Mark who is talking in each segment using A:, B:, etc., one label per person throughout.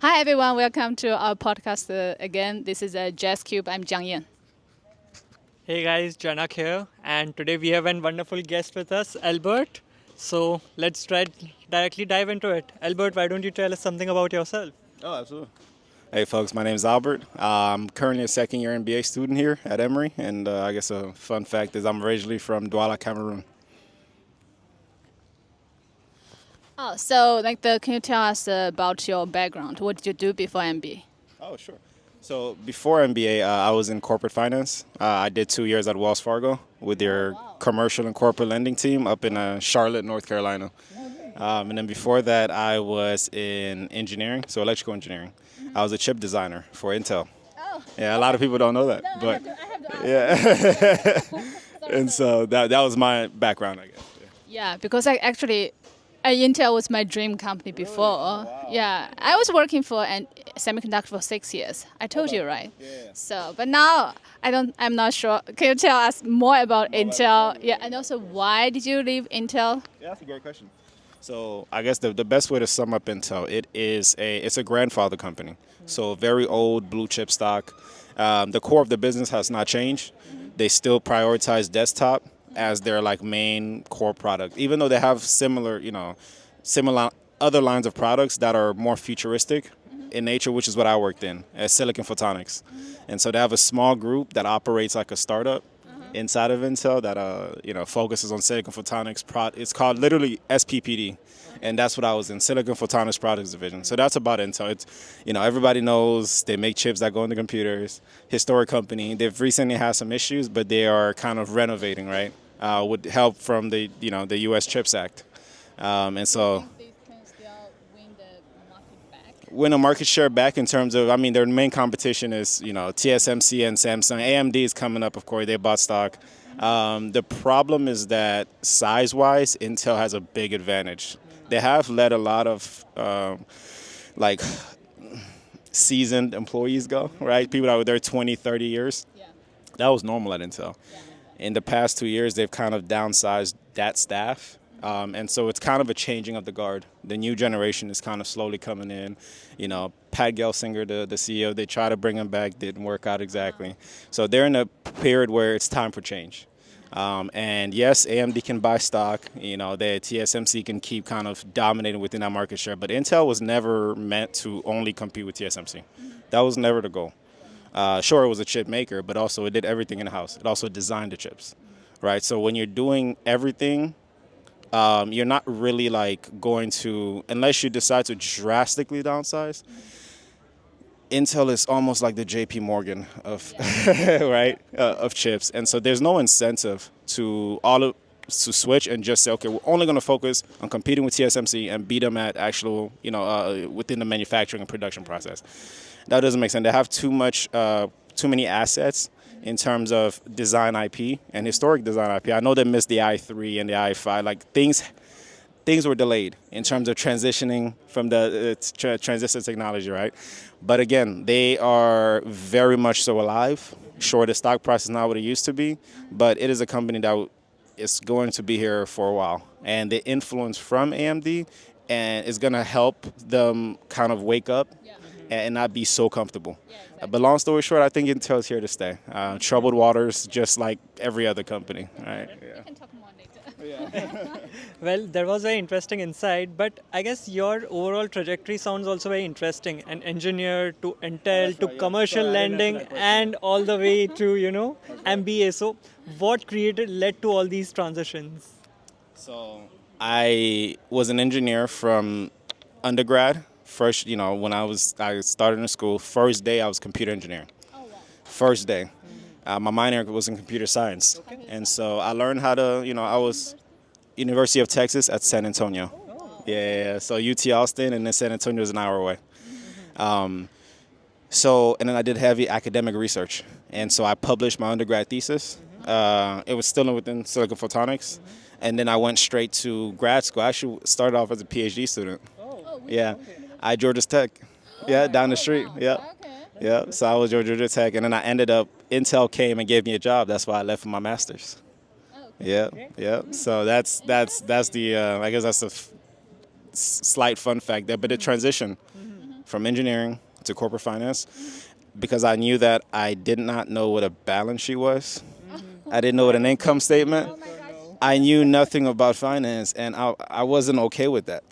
A: Hi everyone, welcome to our podcast again. This is Jazz Cube. I'm Jiangyan.
B: Hey guys, Janak here, and today we have a wonderful guest with us, Albert. So let's directly dive into it. Albert, why don't you tell us something about yourself?
C: Oh, absolutely. Hey, folks, my name is Albert. I'm currently a second year MBA student here at Emory, and I guess a fun fact is I'm originally from Douala, Cameroon.
A: Oh, so can you tell us about your background? What did you do before MBA?
C: Oh, sure. So before MBA, I was in corporate finance. I did 2 years at Wells Fargo with their commercial and corporate lending team up in Charlotte, North Carolina. And then before that, I was in engineering, so electrical engineering. I was a chip designer for Intel.
A: Oh,
C: Yeah, a lot of people don't know that,
A: no,
C: but
A: I have to ask.
C: yeah. And so that was my background, I guess.
A: Yeah, because Intel was my dream company before. Yeah, I was working for an semiconductor for 6 years. I told you, right?
C: Yeah.
A: So, but now I'm not sure. Can you tell us more about Intel? Yeah, and also why did you leave Intel?
C: Yeah, that's a great question. So I guess the best way to sum up Intel, it's a grandfather company. So very old blue chip stock. The core of the business has not changed. They still prioritize desktop as their like main core product, even though they have similar other lines of products that are more futuristic in nature, which is what I worked in as Silicon Photonics. And so they have a small group that operates like a startup inside of Intel that focuses on silicon photonics. It's called literally SPPD, and that's what I was in, Silicon Photonics Products Division. So that's about Intel. It's everybody knows they make chips that go into computers. Historic company. They've recently had some issues, but they are kind of renovating, right? With help from the U.S. CHIPS Act, and so
A: They can still win the market back.
C: win a market share back in terms of, their main competition is, TSMC and Samsung. AMD is coming up, of course, they bought stock. The problem is that size-wise, Intel has a big advantage. They have let a lot of, like, seasoned employees go, right? People that were there 20, 30 years.
A: Yeah.
C: That was normal at Intel. In the past 2 years, they've kind of downsized that staff. And so it's kind of a changing of the guard. The new generation is kind of slowly coming in. Pat Gelsinger, the CEO, they tried to bring him back, didn't work out exactly. So they're in a period where it's time for change. And yes, AMD can buy stock. The TSMC can keep kind of dominating within that market share. But Intel was never meant to only compete with TSMC. That was never the goal. Sure, it was a chip maker, but also it did everything in-house. It also designed the chips, right? So when you're doing everything, you're not really like going to, unless you decide to drastically downsize. Intel is almost like the JP Morgan of, right, of chips. And so there's no incentive to switch and just say, okay, we're only going to focus on competing with TSMC and beat them at actual, within the manufacturing and production process. That doesn't make sense. They have too many assets in terms of design IP and historic design IP. I know they missed the i3 and the i5. Like things were delayed in terms of transitioning from the transistor technology, right? But again, they are very much so alive. Sure, the stock price is not what it used to be, but it is a company that is going to be here for a while. And the influence from AMD and is going to help them kind of wake up and not be so comfortable. But long story short, I think Intel's here to stay. Troubled waters, just like every other company, right?
A: We can talk more later.
B: Well, that was very interesting insight, but I guess your overall trajectory sounds also very interesting. An engineer to Intel to commercial lending and all the way to, MBA. So what led to all these transitions?
C: So I was an engineer from undergrad. First, when I started in school, first day I was computer engineering.
A: Oh, wow.
C: First day. My minor was in computer science. And so I learned how to, I was University of Texas at San Antonio. Yeah. So UT Austin and then San Antonio is an hour away. And then I did heavy academic research. And so I published my undergrad thesis. It was still within Silicon Photonics. And then I went straight to grad school. I actually started off as a PhD student. Yeah. I Georgia Tech. Yeah, down the street. Yeah.
A: Okay.
C: Yeah. So I was Georgia Tech. And then I ended up, Intel came and gave me a job. That's why I left for my master's. Yeah. Yeah. So that's the, I guess that's a slight fun fact there. But the transition from engineering to corporate finance because I knew that I did not know what a balance sheet was. I didn't know what an income statement. I knew nothing about finance, and I wasn't okay with that.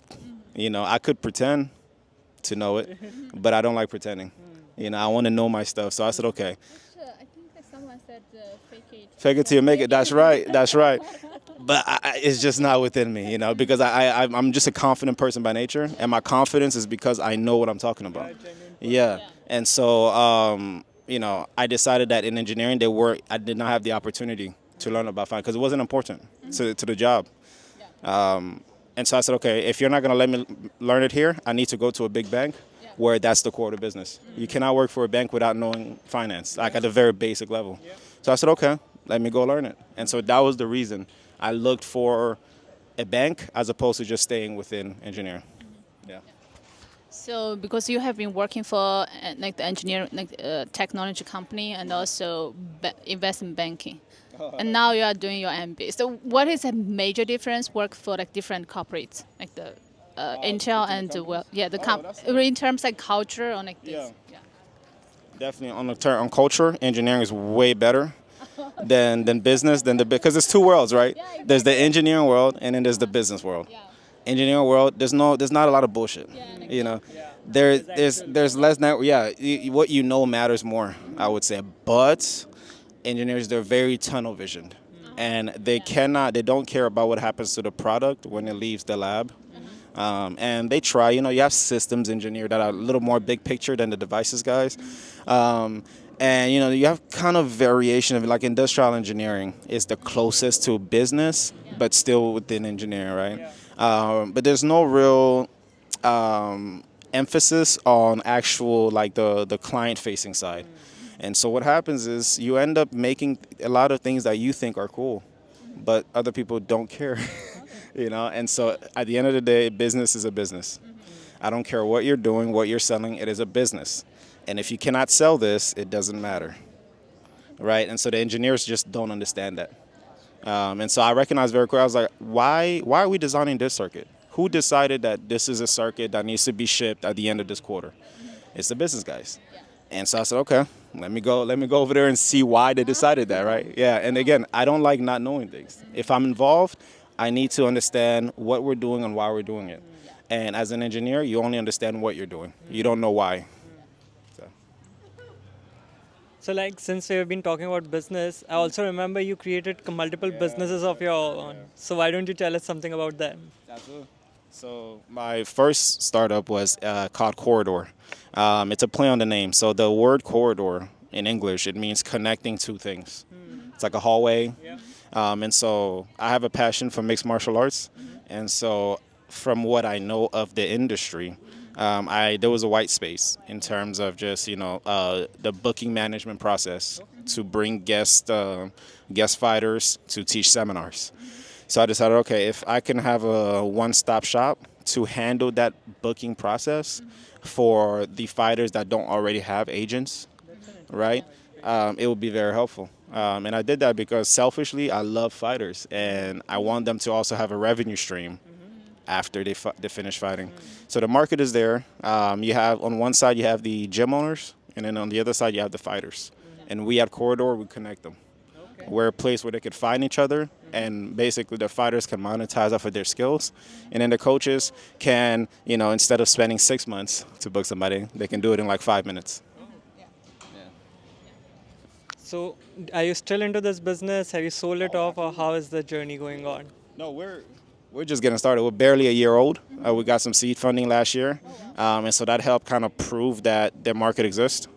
C: You know, I could pretend to know it, but I don't like pretending. You know, I want to know my stuff. So I said, okay,
A: I think that someone said fake it.
C: fake it till you make it. That's right. That's right. But it's just not within me, you know, because I'm just a confident person by nature, and my confidence is because I know what I'm talking about. Yeah. And so, you know, I decided that in engineering, I did not have the opportunity to learn about finance because it wasn't important to the job. And so I said, okay, if you're not going to let me learn it here, I need to go to a big bank where that's the core of the business. You cannot work for a bank without knowing finance, like at a very basic level. So I said, okay, let me go learn it. And so that was the reason I looked for a bank as opposed to just staying within engineering. Yeah.
A: So because you have been working for like the engineering, like technology company, and also investment banking, and now you are doing your MBA. So what is a major difference? Work for like different corporates, like the Intel and in terms of culture or like this. Yeah.
C: Definitely on culture, engineering is way better than business, because it's two worlds, right? There's the engineering world and then there's the business world. Engineering world, there's not a lot of bullshit. You know, there's less now. Yeah, what you know matters more, I would say. But engineers, they're very tunnel visioned, and they don't care about what happens to the product when it leaves the lab. And they try, you know, you have systems engineers that are a little more big picture than the devices guys. And, you know, you have kind of variation of like industrial engineering is the closest to business, but still within engineering, right? But there's no real emphasis on actual like the client facing side. And so what happens is you end up making a lot of things that you think are cool, but other people don't care. You know, and so at the end of the day, business is a business. I don't care what you're doing, what you're selling, it is a business. And if you cannot sell this, it doesn't matter, right? And so the engineers just don't understand that. And so I recognized very quickly, I was like, why are we designing this circuit? Who decided that this is a circuit that needs to be shipped at the end of this quarter? It's the business guys. And so I said, okay, let me go over there and see why they decided that, right? Yeah, and again, I don't like not knowing things. If I'm involved, I need to understand what we're doing and why we're doing it. And as an engineer, you only understand what you're doing. You don't know why.
B: So like since we have been talking about business, I also remember you created multiple businesses of your own. So why don't you tell us something about them?
C: Absolutely. So my first startup was called Corridor. It's a play on the name. So the word corridor in English, it means connecting two things. It's like a hallway. And so I have a passion for mixed martial arts. And so from what I know of the industry, there was a white space in terms of just, you know, the booking management process to bring guest fighters to teach seminars. So I decided, okay, if I can have a one-stop shop to handle that booking process for the fighters that don't already have agents, right, it would be very helpful. And I did that because selfishly, I love fighters, and I want them to also have a revenue stream after they finish fighting. So the market is there. You have on one side you have the gym owners, and then on the other side you have the fighters. And we at Corridor, we connect them. We're a place where they could find each other, and basically the fighters can monetize off of their skills, and then the coaches can, you know, instead of spending 6 months to book somebody, they can do it in like 5 minutes.
B: So are you still into this business? Have you sold it off, or how is the journey going on?
C: No, we're just getting started. We're barely a year old. We got some seed funding last year, and so that helped kind of prove that their market exists,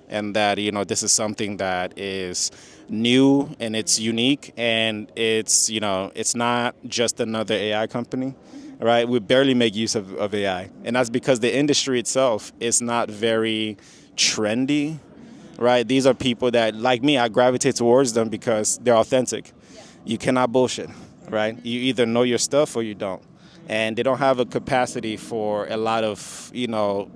C: and that, you know, this is something that is new and it's unique, and it's, you know, it's not just another AI company, right? We barely make use of AI, and that's because the industry itself is not very trendy, right? These are people that, like me, I gravitate towards them because they're authentic. You cannot bullshit, right? You either know your stuff or you don't, and they don't have a capacity for a lot of, you know,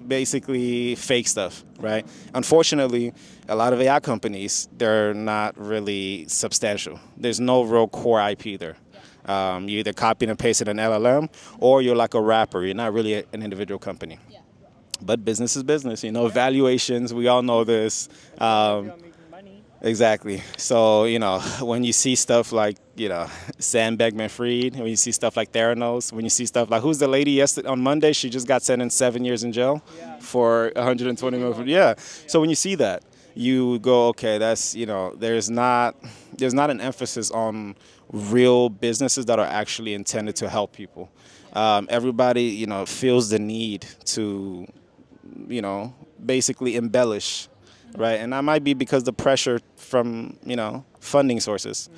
C: basically fake stuff, right? Unfortunately, a lot of AI companies, they're not really substantial. There's no real core IP there. You either copy and paste it an LLM, or you're like a rapper. You're not really an individual company. But business is business, valuations, we all know this. Um, Exactly. So, when you see stuff like, Sam Beckman-Fried, when you see stuff like Theranos, when you see stuff like, who's the lady yesterday on Monday? She just got sentenced 7 years in jail for 120 million. Yeah. So when you see that, you go, okay, that's, there's not an emphasis on real businesses that are actually intended to help people. Everybody, feels the need to, basically embellish, right? And that might be because the pressure from, funding sources.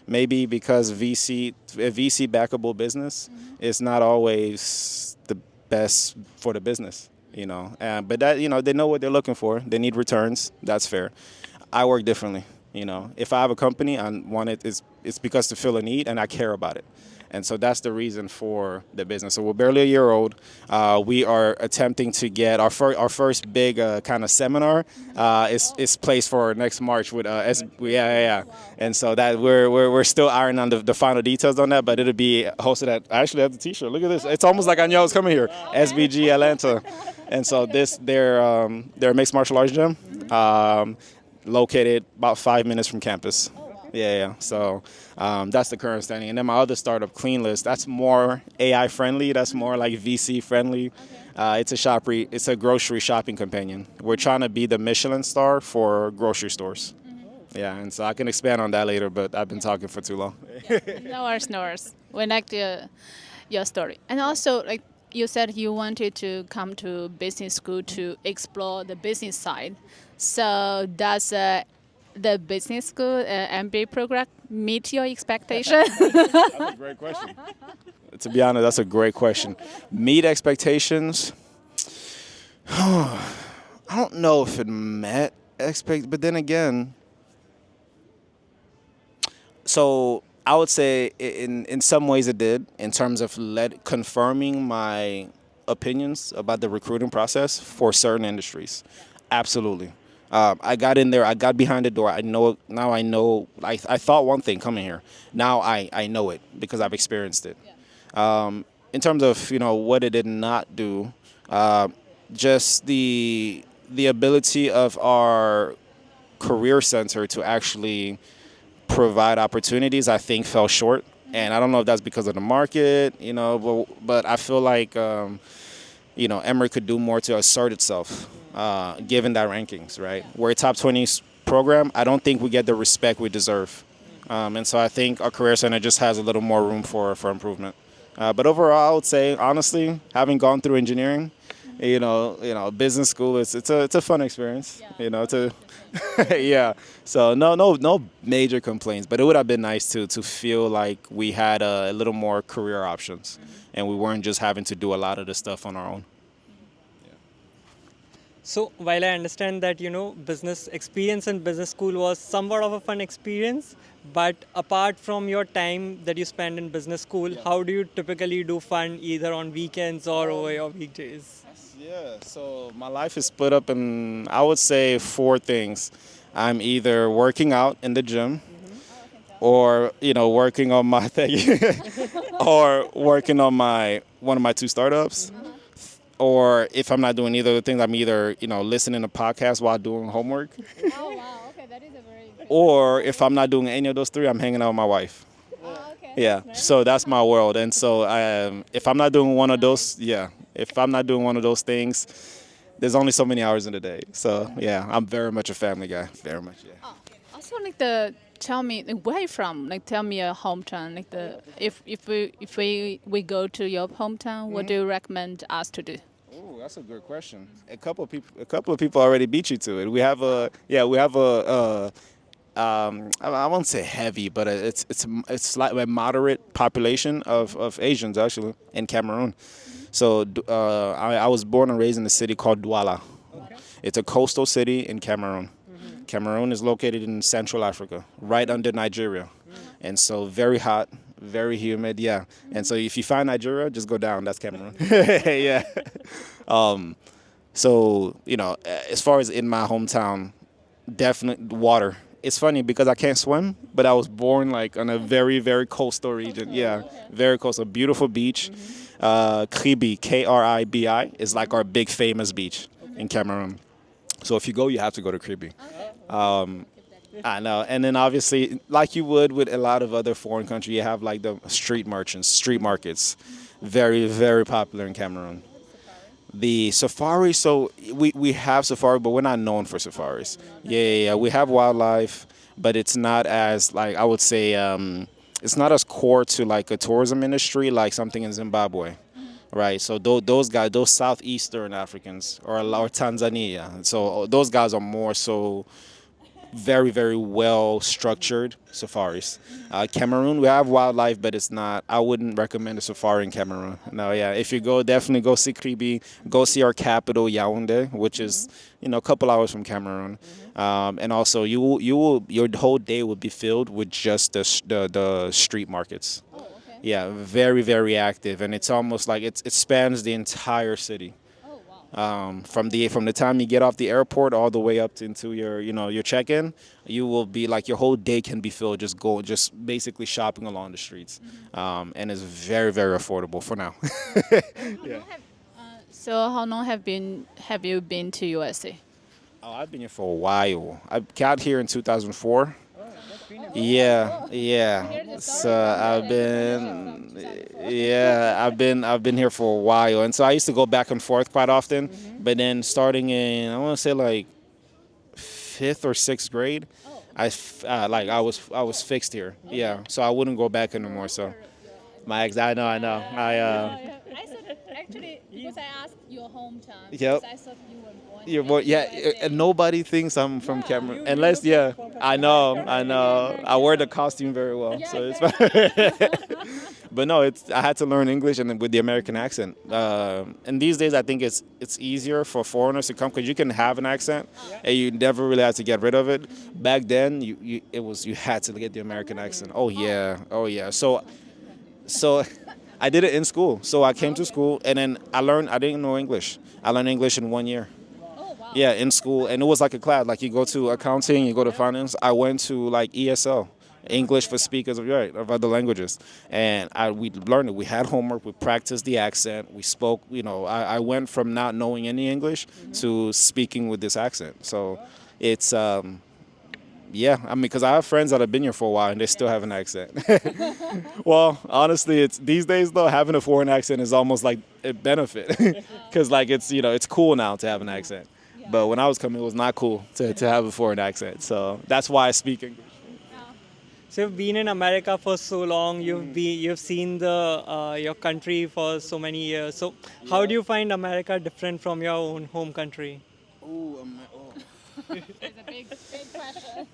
C: Maybe because a VC backable business is not always the best for the business, But that, they know what they're looking for. They need returns. That's fair. I work differently, If I have a company, I want it's because to fill a need and I care about it. And so that's the reason for the business. So we're barely a year old. We are attempting to get our first big kind of seminar is placed for next March with yeah. And so that we're still ironing on the final details on that, but it'll be hosted at. I actually have the T-shirt. Look at this. It's almost like I knew I was coming here. SBG Atlanta. And so they're a mixed martial arts gym, located about 5 minutes from campus. Yeah. So that's the current standing. And then my other startup, Cleanlist, that's more AI friendly. That's more like VC friendly. It's a grocery shopping companion. We're trying to be the Michelin star for grocery stores. Yeah, and so I can expand on that later, but I've been talking for too long.
A: No worries, no worries. We like your story. And also, like you said, you wanted to come to business school to explore the business side. So does the business school MBA program meet your expectation?
C: That's a great question. To be honest, that's a great question. Meet expectations? I don't know if it met but then again, so I would say in some ways it did, in terms of confirming my opinions about the recruiting process for certain industries. Absolutely. I got in there. I got behind the door. I know now. I know. I thought one thing coming here. Now I know it because I've experienced it. In terms of what it did not do, just the ability of our career center to actually provide opportunities, I think, fell short. And I don't know if that's because of the market, but I feel like Emory could do more to assert itself. Given that rankings, right? We're a top 20 program. I don't think we get the respect we deserve. And so I think our career center just has a little more room for improvement. But overall, I would say, honestly, having gone through engineering, business school, it's a fun experience, yeah. So no major complaints, but it would have been nice to feel like we had a little more career options and we weren't just having to do a lot of the stuff on our own.
B: So while I understand that, business experience in business school was somewhat of a fun experience, but apart from your time that you spend in business school, how do you typically do fun either on weekends or over your weekdays?
C: Yeah, so my life is split up in, I would say, 4 things. I'm either working out in the gym, or working on my thing, or working on one of my 2 startups. Or if I'm not doing either of the things, I'm either, listening to podcasts while doing homework.
A: Oh, wow. Okay, that is a very interesting.
C: Or if I'm not doing any of those 3, I'm hanging out with my wife.
A: Oh, okay.
C: Yeah, so that's my world. And so if I'm not doing one of those, things, there's only so many hours in the day. So, yeah, I'm very much a family guy. Very much, yeah.
A: Oh, also, tell me where you from. Tell me your hometown. If we go to your hometown, what do you recommend us to do?
C: Oh, that's a good question. A couple of people already beat you to it. I won't say heavy, but it's like a moderate population of Asians actually in Cameroon. So I was born and raised in a city called Douala. Okay. It's a coastal city in Cameroon. Cameroon is located in Central Africa, right under Nigeria. And so very hot, very humid, yeah. And so if you find Nigeria, just go down, that's Cameroon. Yeah. So, as far as in my hometown, definitely water. It's funny because I can't swim, but I was born on a very, very coastal region. Yeah, very coastal, beautiful beach. Kribi, Kribi, is like our big famous beach in Cameroon. So if you go, you have to go to Kribi. I know. And then obviously, like you would with a lot of other foreign countries, you have like the street merchants, street markets. Very, very popular in Cameroon. The safari, so we have safari, but we're not known for safaris. Yeah. We have wildlife, but it's not as, like, I would say, it's not as core to like a tourism industry like something in Zimbabwe. Right, so those guys, those southeastern Africans, or Tanzania, so those guys are more so very, very well structured safaris. Cameroon, we have wildlife, but it's not. I wouldn't recommend a safari in Cameroon. No, yeah. If you go, definitely go see Kribi. Go see our capital, Yaoundé, which is a couple hours from Cameroon. And also, your whole day will be filled with just the street markets. Yeah, very, very active, and it's almost like it spans the entire city. From the time you get off the airport all the way up into your check-in, you will be like, your whole day can be filled just basically shopping along the streets, and it's very, very affordable for now.
A: So how long have you been to USA?
C: Oh, I've been here for a while. I got here in 2004. Yeah. So I've been here for a while, and so I used to go back and forth quite often. But then starting in, I want to say like fifth or sixth grade, I was fixed here. Yeah, so I wouldn't go back anymore. So my ex, I know.
A: I said actually because I asked your hometown.
C: Yep.
A: I thought you were born.
C: You're more, yeah, and nobody thinks I'm from Cameroon unless, yeah, I know, I wear the costume very well, so it's fine. But no, I had to learn English and with the American accent. And these days, I think it's easier for foreigners to come because you can have an accent and you never really had to get rid of it. Back then, you had to get the American accent. Oh yeah. So I did it in school. So I came to school and then I didn't know English. I learned English in 1 year. Yeah, in school, and it was like a class. Like you go to accounting, you go to finance. I went to like ESL, English for speakers of other languages, and we learned it. We had homework. We practiced the accent. We spoke. I went from not knowing any English to speaking with this accent. So it's yeah. I mean, because I have friends that have been here for a while and they still have an accent. Well, honestly, it's these days though, having a foreign accent is almost like a benefit because like it's cool now to have an accent. But when I was coming, it was not cool to have a foreign accent. So that's why I speak English.
B: So you've been in America for so long. You've seen your country for so many years. So how do you find America different from your own home country?
A: It's a big question.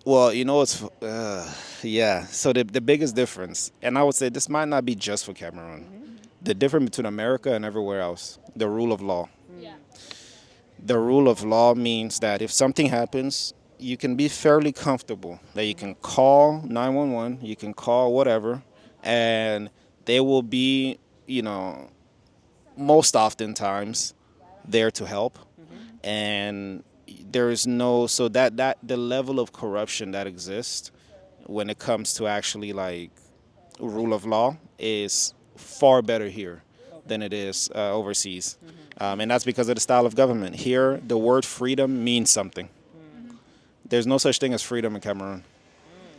C: Well, it's yeah. So the biggest difference, and I would say this might not be just for Cameroon, the difference between America and everywhere else, the rule of law.
A: Yeah.
C: The rule of law means that if something happens, you can be fairly comfortable that you can call 911, you can call whatever, and they will be, most oftentimes there to help. And there is so that the level of corruption that exists when it comes to actually like rule of law is far better here than it is overseas. And that's because of the style of government. Here, the word freedom means something. There's no such thing as freedom in Cameroon.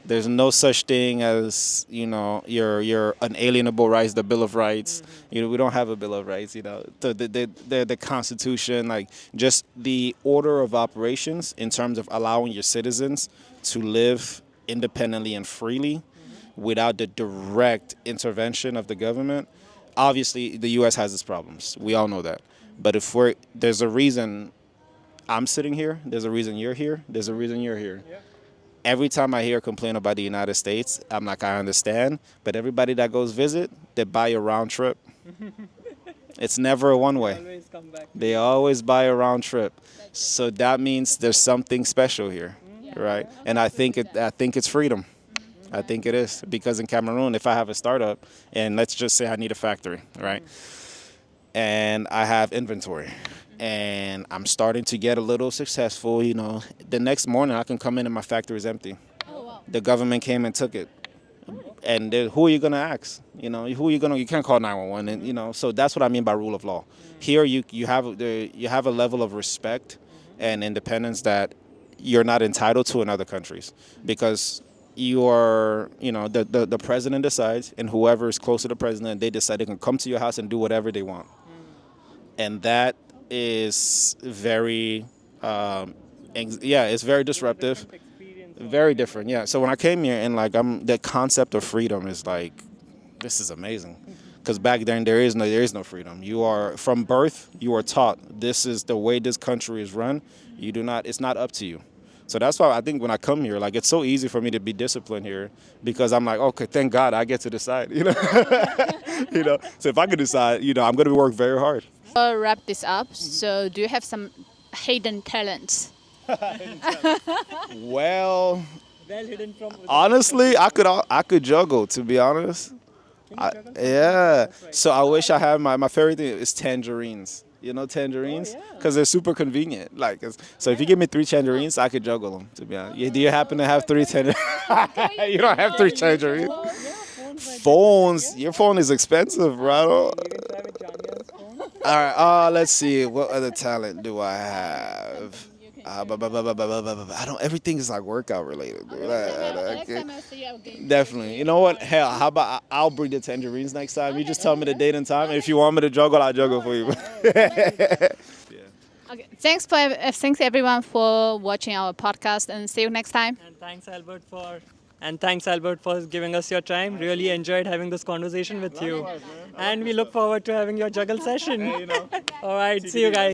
C: There's no such thing as, your unalienable rights, the Bill of Rights. We don't have a Bill of Rights, the Constitution, like just the order of operations in terms of allowing your citizens to live independently and freely without the direct intervention of the government. Obviously, the U.S. has its problems. We all know that. But there's a reason I'm sitting here, there's a reason you're here, there's a reason you're here. Yeah. Every time I hear a complaint about the United States, I'm like, I understand. But everybody that goes visit, they buy a round trip. It's never a one-way. They always buy a round trip. So that means there's something special here, right? And I think it's freedom. I think it is. Because in Cameroon, if I have a startup, and let's just say I need a factory, right? And I have inventory. And I'm starting to get a little successful, the next morning I can come in and my factory is empty.
A: Oh, wow.
C: The government came and took it. And then who are you gonna ask? You can't call 911, and so that's what I mean by rule of law. Here, you have a level of respect and independence that you're not entitled to in other countries, because the president decides, and whoever is close to the president, they decide they can come to your house and do whatever they want, and that is very, it's very disruptive. Very different, yeah. So when I came here, and the concept of freedom is like, this is amazing, because back then there is no freedom. You are from birth, you are taught this is the way this country is run. It's not up to you. So that's why I think when I come here, like, it's so easy for me to be disciplined here, because I'm like, okay, thank God I get to decide. So if I could decide, I'm going to work very hard.
A: Wrap this up. So do you have some hidden talents?
C: Well,
B: hidden from.
C: honestly, I could juggle, to be honest. Yeah. So I wish I had my favorite thing is tangerines. Tangerines? Because they're super convenient. So if you give me 3 tangerines, I could juggle them, to be honest. Yeah, do you happen to have 3 tangerines? You don't have 3 tangerines? Phones. Your phone is expensive, bro. All right. Let's see. What other talent do I have? I don't. Everything is like workout related. Definitely. You know what? Hell, how about I'll bring the tangerines next time? You just tell me the date and time. If you want me to juggle, I'll juggle for you.
A: Okay. Thanks everyone for watching our podcast, and see you next time.
B: And thanks Albert for giving us your time. Really enjoyed having this conversation with you. And we look forward to having your juggle session. All right. See you guys.